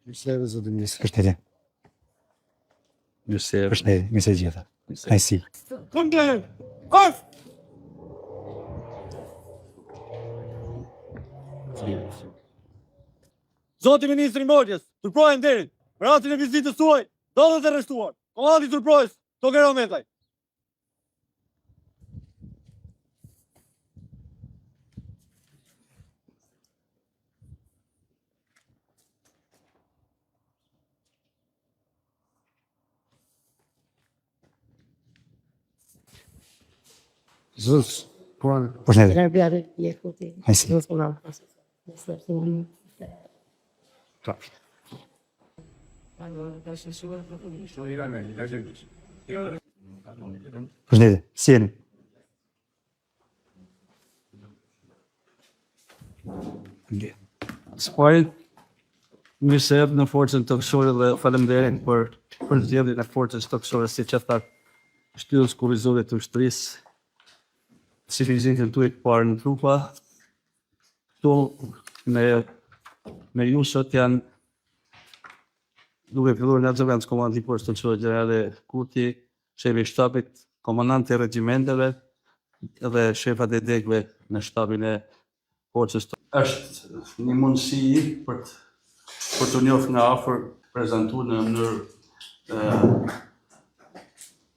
Mirëseve zotë ministër. Përshëndetje. Përshëndetje, mirë se gjitha. Ai si. Zoti Ministri i Mbrojtjes, turprojë nderin. Për rastin e vizitës suaj, do të arrestuar. Komandi i turprojës, Togero Metaj. Zot, puan. Përshëndetje. Ai si. Përshëndetje. Si jeni? Squarit, mirë se jep në forcën toksore dhe faleminderit për zgjedhjen e forcës toksore, siç e thatë shtyllës kurrizore të ushtrisë, si vizitin tuaj të parë në trupa. Këtu me ju sot janë duke filluar nga zëvendës komandi i forcës toksore generale Kuti, shefi i shtabit, komandanti i regjimenteve dhe shefat e degëve në shtabin e forcës. Është një mundësi për të njohur nga afër, prezantuar në mënyrë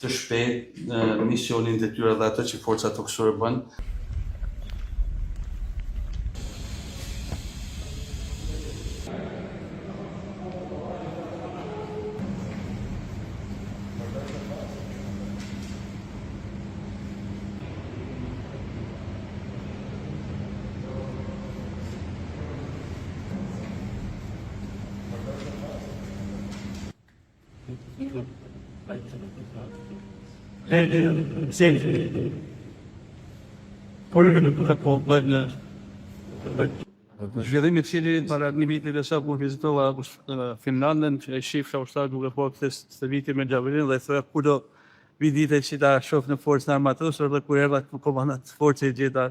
të shpejtë misionin, detyrat dhe ato që forca toksore bën. Zhvillimi i cili para një viti dhe sa kur vizitova Finlandën, e shifra ushtar duke po këtë viti me Xhavërin dhe thoya kur do vi dite që ta shoh në forcën armatosur dhe kur erdha komandant forcë e gjeta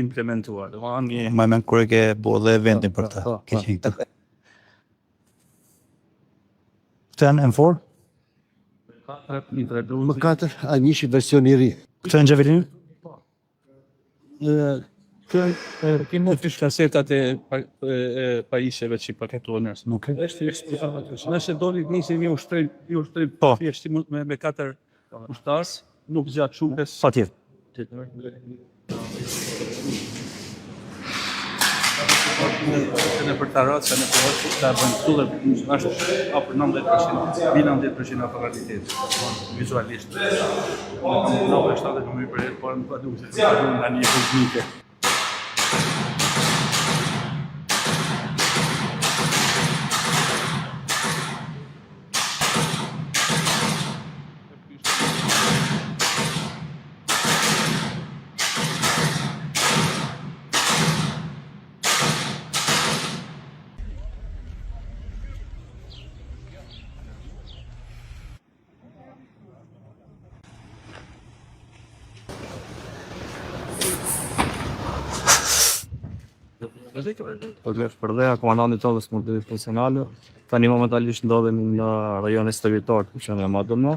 implementuar. Më mend kur e ke bo dhe eventin për këtë. Ke qenë këtu. Këtë janë M4? Më 4, a njëshi version i ri. Këtë janë Xhavërin? Kënë kasetat e pajisjeve që i paketuar nërës. Nuk e. Nëse doli nisi një ushtrim thjesht me 4 ushtarë, nuk gjatë shukës. Patjetër. Në për të ratë, se në për ratë, të bëndë është apër 90%, 90% aparatitetit, vizualisht. Në kam 97 për jetë, por në pa duke se të përru nga një kozmike. Shpërdheja komandantit tonë dhe smundimit profesionale. Tani momentalisht ndodhemi në rajonin stërvitor të qendrës Madonna.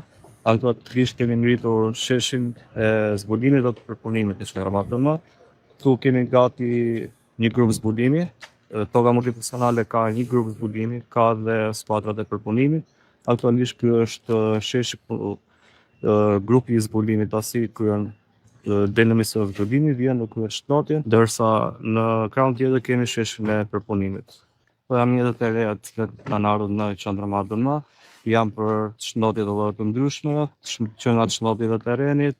Aktualisht kemi ngritur sheshin e zbulimit dhe të përpunimit të qendrës Madonna. Këtu kemi gati një grup zbulimi. Toga multifunksionale ka një grup zbulimi, ka dhe skuadrat e përpunimit. Aktualisht ky është sheshi grupi i zbulimit pasi kryen denëmis së zbulimit vjen në krye shtotje, ndërsa në krahun tjetër kemi sheshin e përpunimit. Po jam mjetet e reja që kanë ardhur në qendrën Madonna, janë për çndotje të lloje të ndryshme, që nga çndotjet e terrenit,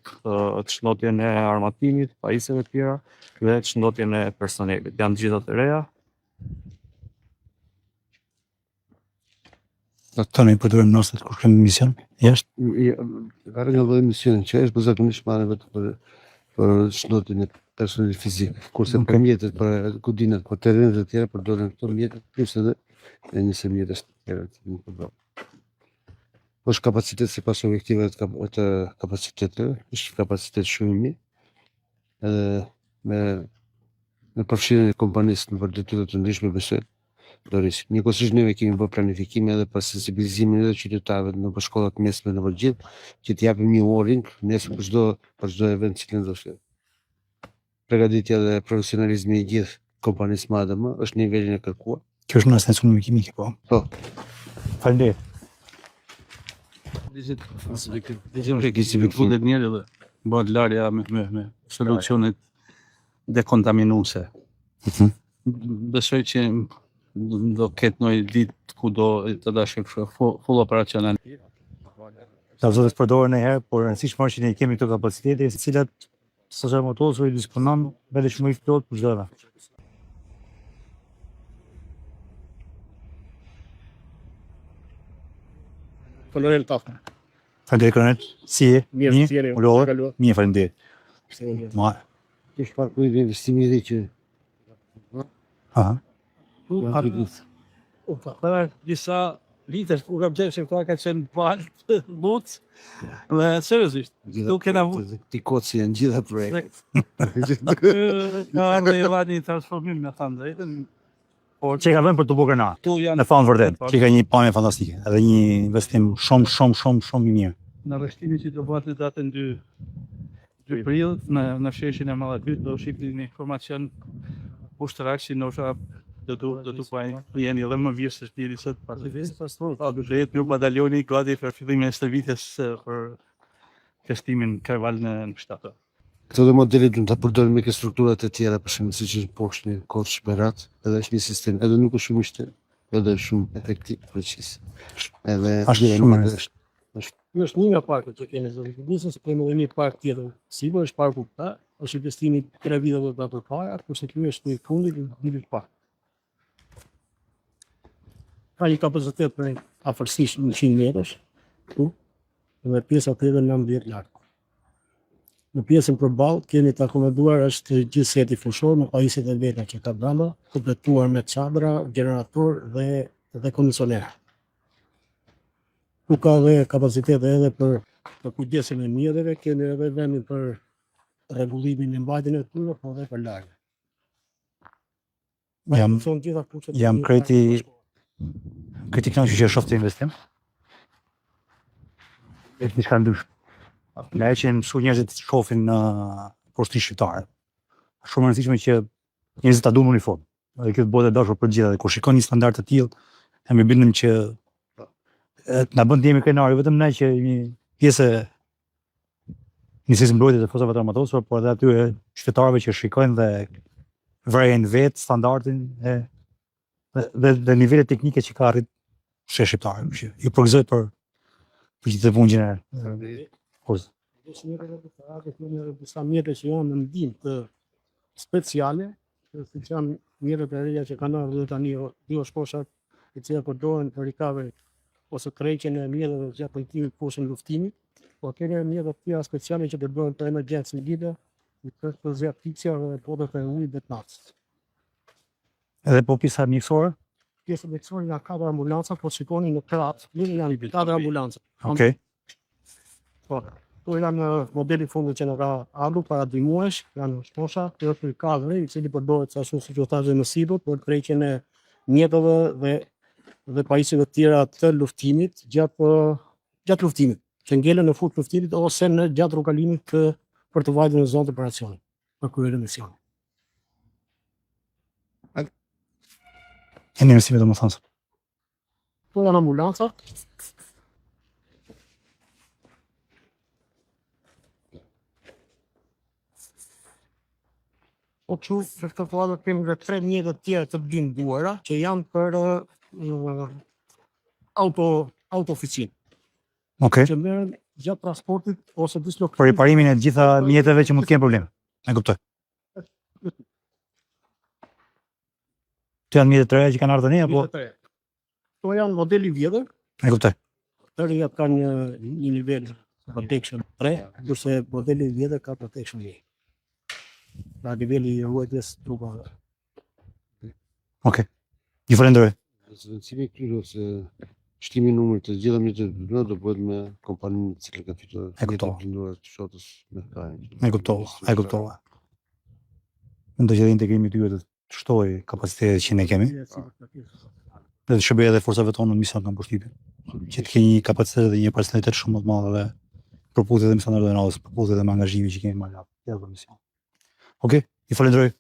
çndotjen e armatimit, pajisjeve të tjera dhe çndotjen e personelit. Janë të gjitha të reja. Tonë i përdorim nostet kur kemi mision jashtë? Ka një lloj misioni që është zakonisht marrë vetëm për shëndetjen e personelit fizik, kurse për mjetet, për kudinat, për terrenet e tjera përdoren këto mjetet, plus edhe 20 mjetësh të tjera që nuk përdoren. Po është kapacitet sipas objektiveve të kapacitetit, është kapacitet shumë i mirë. Edhe me përfshirjen e kompanisë në detyra të ndryshme besoj Doris. Njëkohësisht neve kemi bërë planifikime edhe për sensibilizimin e qytetarëve në shkollat mesme në përgjithë, që të japim një warning nesër për çdo event që ndodhë. Përgatitja dhe profesionalizmi i gjithë kompanisë madhe më është në nivelin e kërkuar. Kjo është në sensun kimike, po. Po. Faleminderit. Fundet njerë dhe bëhet larja me solucionet dekontaminuese. Besoj që do ketë një ditë ku do të dashim full operacional. Ta zotet përdorën e herë, por rëndësishmë është që ne kemi këto kapacitete, të cilat stacioni motorësor i disponon vetëm i plot për çdo event. Kolonel Tafka. Faleminderit Kolonel. Si je? Mirë, si jeni? Ulore? Mirë, faleminderit. Ma. Ti shfarë ku i investimi dhe që... Aha. Disa vitër, u kam qenë se këta ka qenë valë, lutë, dhe seriosisht, tu kena vu... Ti koci janë gjitha projekt. Ka ende i vani transformim me thamë drejtën, Që ka vënë për të bukur na. tu janë Në fund vërtet, që ka një pamje fantastike, edhe një investim shumë i mirë. në rreshtimin që do bëhet në datën 2 prill, në fsheshin e Malladyt, do shihni një informacion ushtarak që ndoshta do të jeni edhe më vjesë se shtiri sot pas do të jetë një bataljoni gati për fillimin e stërvitjes për festimin karnaval në shtatë. Këto dhe modelit du të përdorim me ke strukturat e tjera, për shembull siç është poshtë, Korç, Berat, edhe është një sistem, edhe nuk është shumë i shtrenjtë, edhe është shumë efektiv, precis. Edhe Është shumë Është një nga parkët që kene zonë, nisëm se kemi edhe një park tjetër. Sigur është parku këta, është investimi 3 viteve më përpara, kurse ky është në fundit i vitit park. Ka një kapacitet për afërsisht 100 metrash, ku, dhe pjesa tjetër 19 larg. Në pjesën përballë kemi të akomoduar është gjithë seti fushor me pajisjet e veta që ka brenda, kompletuar me çadra, generator dhe kondicioner. Ku ka dhe kapacitet edhe për kujdesin e mjedheve, kemi edhe vendin për rregullimin e mbajtjen e tyre, po edhe për lagje. Jam kreti kënaqur që shoh të investim. Është diçka ndryshme. Ne që mësu njerëzit të shohin në poshtin shqiptare. Shumë e rëndësishme që njerëzit ta duan uniformë. Dhe kjo të bëhet e dashur për gjithë, dhe kur shikon një standard të tillë, jam i bindur që na bën të jemi krenari vetëm ne që një pjesë nisë mbrojtjes e forcave të armatosur, por edhe atyre qytetarëve që shikojnë dhe vrejnë vetë standardin dhe nivelet teknike që ka arrit shesh shqiptare, që ju përgëzoj për gjithë të punën gjenerale. Disa mjete që janë në ndim të speciale, siç janë mjetet e reja që kanë ardhur tani dy shposhat, të cilat përdoren për rikave ose tërheqjen e mjeteve gjatë pajtimit poshtë luftimit, po kemi mjete të tjera speciale që përdoren për emergjencë lidhje, për zjarrticia dhe podët e ujit dhe të natës. Edhe po pjesa mjekësore? Pjesa mjekësore nga 4 ambulanca, po shikoni në krap, janë 4 ambulanca. Okej. Po, tu janë modeli fundit që në ka ardhur para 2 muajsh, janë shposha, të është një kadre, i cili përdoret ashtu siç u thashë në sipër, për tërheqjen e mjeteve dhe pajisjeve të tjera të luftimit gjatë luftimit, që ngelen në fund luftimit ose në gjatë rrokalimit për të vajtur në zonë të operacionit për kryer misione. Keni mësime domethënë. Po janë ambulanca. Po që për këtë fladë kemi dhe 3 mjetet tjera të blinduara që janë për auto-oficinë. Okej. Që merren gjatë transportit ose dislokimit. Për riparimin e gjitha mjeteve që mund të kenë probleme. E kuptoj. Të janë mjetet të reja që kanë ardhur tani apo? To janë modeli vjetër. E kuptoj. Të rejat kanë një nivel protection 3, kurse modeli vjetër ka protection 1. Pra niveli i ruajtjes trupave. Okej. Ju falenderoj. Zëvendësimi këtyre ose shtimi i numrit të gjitha mjeteve të blinduara do bëhet me kompaninë e cila ka fituar mjetet e blinduara të shotës me Kain. E kuptova. Mendoj që integrimi i tyre të shtoj kapacitetet që ne kemi. dhe të shërbej edhe forcave tonë në mision kanë përshtypjen. Që të ke një kapacitet dhe një personalitet shumë më të madh dhe përputhje edhe me standardet e natës, përputhje edhe me angazhimin që kemi më lart. Ja, mision. Okej, ju falenderoj.